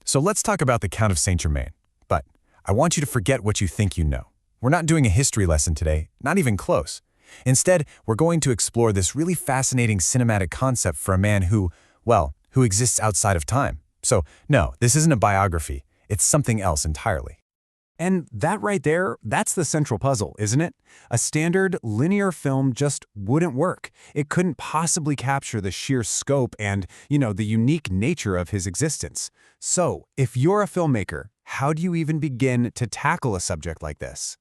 So let's talk about the Count of Saint-Germain. But I want you to forget what you think you know. We're not doing a history lesson today, not even close. Instead, we're going to explore this really fascinating cinematic concept for a man who, well, who exists outside of time. So, no, this isn't a biography. It's something else entirely. And that right there, that's the central puzzle, isn't it? A standard linear film just wouldn't work. It couldn't possibly capture the sheer scope and, the unique nature of his existence. So, if you're a filmmaker, how do you even begin to tackle a subject like this?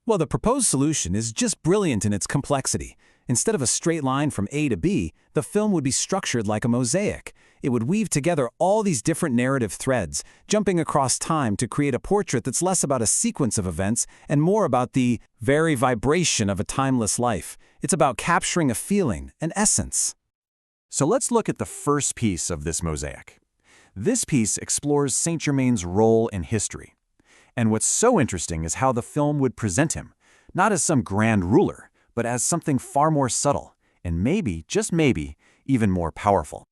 Well, the proposed solution is just brilliant in its complexity. Instead of a straight line from A to B, the film would be structured like a mosaic. It would weave together all these different narrative threads, jumping across time to create a portrait that's less about a sequence of events and more about the very vibration of a timeless life. It's about capturing a feeling, an essence. So let's look at the first piece of this mosaic. This piece explores Saint-Germain's role in history. And what's so interesting is how the film would present him, not as some grand ruler, but as something far more subtle, and maybe, just maybe, even more powerful.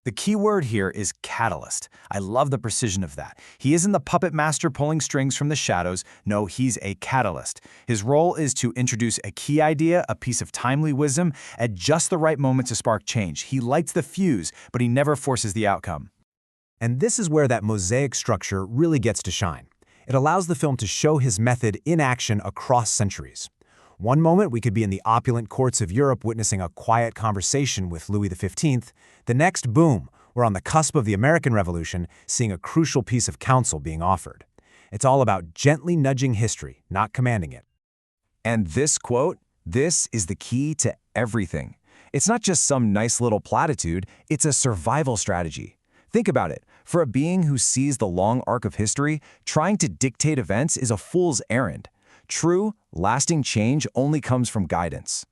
The key word here is catalyst. I love the precision of that. He isn't the puppet master pulling strings from the shadows. No, he's a catalyst. His role is to introduce a key idea, a piece of timely wisdom, at just the right moment to spark change. He lights the fuse, but he never forces the outcome. And this is where that mosaic structure really gets to shine. It allows the film to show his method in action across centuries. One moment we could be in the opulent courts of Europe witnessing a quiet conversation with Louis XV. The next, boom, we're on the cusp of the American Revolution, seeing a crucial piece of counsel being offered. It's all about gently nudging history, not commanding it. And this quote, this is the key to everything. It's not just some nice little platitude, it's a survival strategy. Think about it. For a being who sees the long arc of history, trying to dictate events is a fool's errand. True, lasting change only comes from guidance.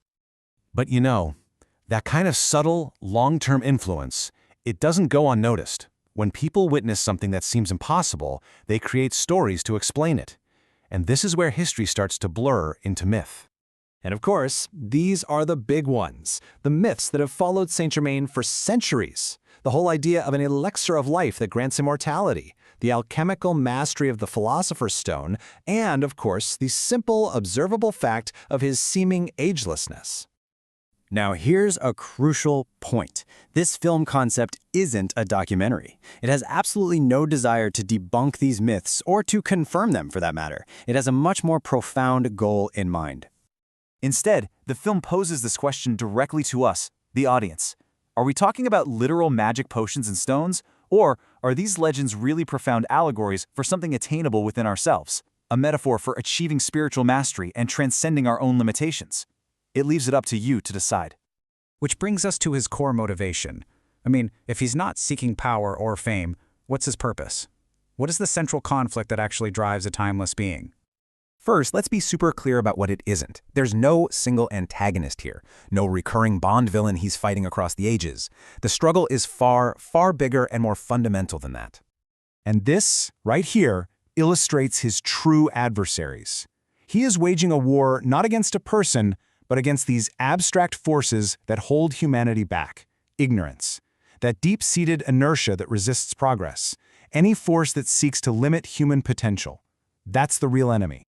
But that kind of subtle, long-term influence, it doesn't go unnoticed. When people witness something that seems impossible, they create stories to explain it. And this is where history starts to blur into myth. And of course, these are the big ones, the myths that have followed Saint-Germain for centuries. The whole idea of an elixir of life that grants immortality, the alchemical mastery of the Philosopher's Stone, and, of course, the simple, observable fact of his seeming agelessness. Now, here's a crucial point. This film concept isn't a documentary. It has absolutely no desire to debunk these myths or to confirm them, for that matter. It has a much more profound goal in mind. Instead, the film poses this question directly to us, the audience. Are we talking about literal magic potions and stones? Or are these legends really profound allegories for something attainable within ourselves? A metaphor for achieving spiritual mastery and transcending our own limitations? It leaves it up to you to decide. Which brings us to his core motivation. If he's not seeking power or fame, what's his purpose? What is the central conflict that actually drives a timeless being? First, let's be super clear about what it isn't. There's no single antagonist here, no recurring Bond villain he's fighting across the ages. The struggle is far, far bigger and more fundamental than that. And this, right here, illustrates his true adversaries. He is waging a war not against a person, but against these abstract forces that hold humanity back. Ignorance, that deep-seated inertia that resists progress, any force that seeks to limit human potential. That's the real enemy.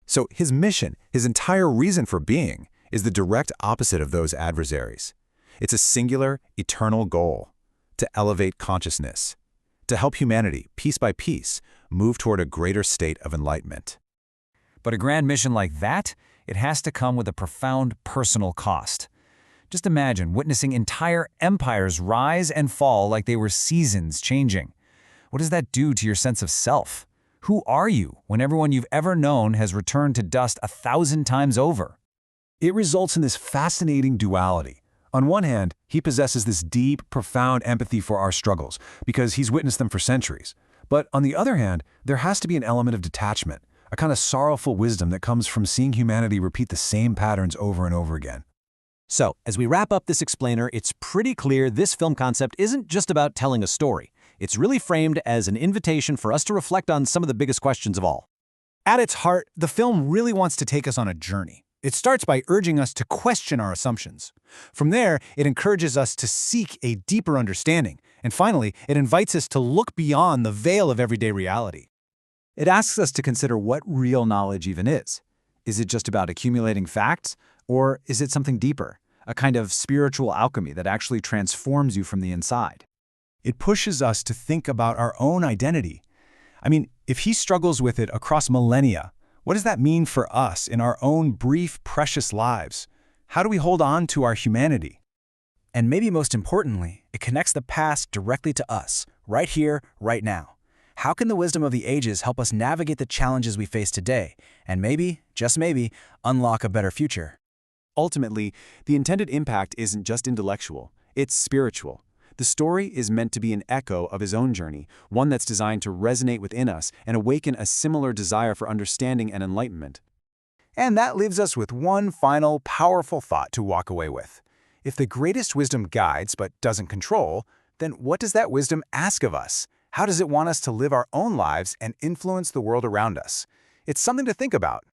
So his mission, his entire reason for being, is the direct opposite of those adversaries. It's a singular, eternal goal: to elevate consciousness, to help humanity, piece by piece, move toward a greater state of enlightenment. But a grand mission like that, it has to come with a profound personal cost. Just imagine witnessing entire empires rise and fall like they were seasons changing. What does that do to your sense of self? Who are you when everyone you've ever known has returned to dust 1,000 times over? It results in this fascinating duality. On one hand, he possesses this deep, profound empathy for our struggles because he's witnessed them for centuries. But on the other hand, there has to be an element of detachment, a kind of sorrowful wisdom that comes from seeing humanity repeat the same patterns over and over again. So, as we wrap up this explainer, it's pretty clear this film concept isn't just about telling a story. It's really framed as an invitation for us to reflect on some of the biggest questions of all. At its heart, the film really wants to take us on a journey. It starts by urging us to question our assumptions. From there, it encourages us to seek a deeper understanding. And finally, it invites us to look beyond the veil of everyday reality. It asks us to consider what real knowledge even is. Is it just about accumulating facts, or is it something deeper, a kind of spiritual alchemy that actually transforms you from the inside? It pushes us to think about our own identity. I mean, if he struggles with it across millennia, what does that mean for us in our own brief, precious lives? How do we hold on to our humanity? And maybe most importantly, it connects the past directly to us, right here, right now. How can the wisdom of the ages help us navigate the challenges we face today, and maybe, just maybe, unlock a better future? Ultimately, the intended impact isn't just intellectual, it's spiritual. The story is meant to be an echo of his own journey, one that's designed to resonate within us and awaken a similar desire for understanding and enlightenment. And that leaves us with one final, powerful thought to walk away with. If the greatest wisdom guides but doesn't control, then what does that wisdom ask of us? How does it want us to live our own lives and influence the world around us? It's something to think about.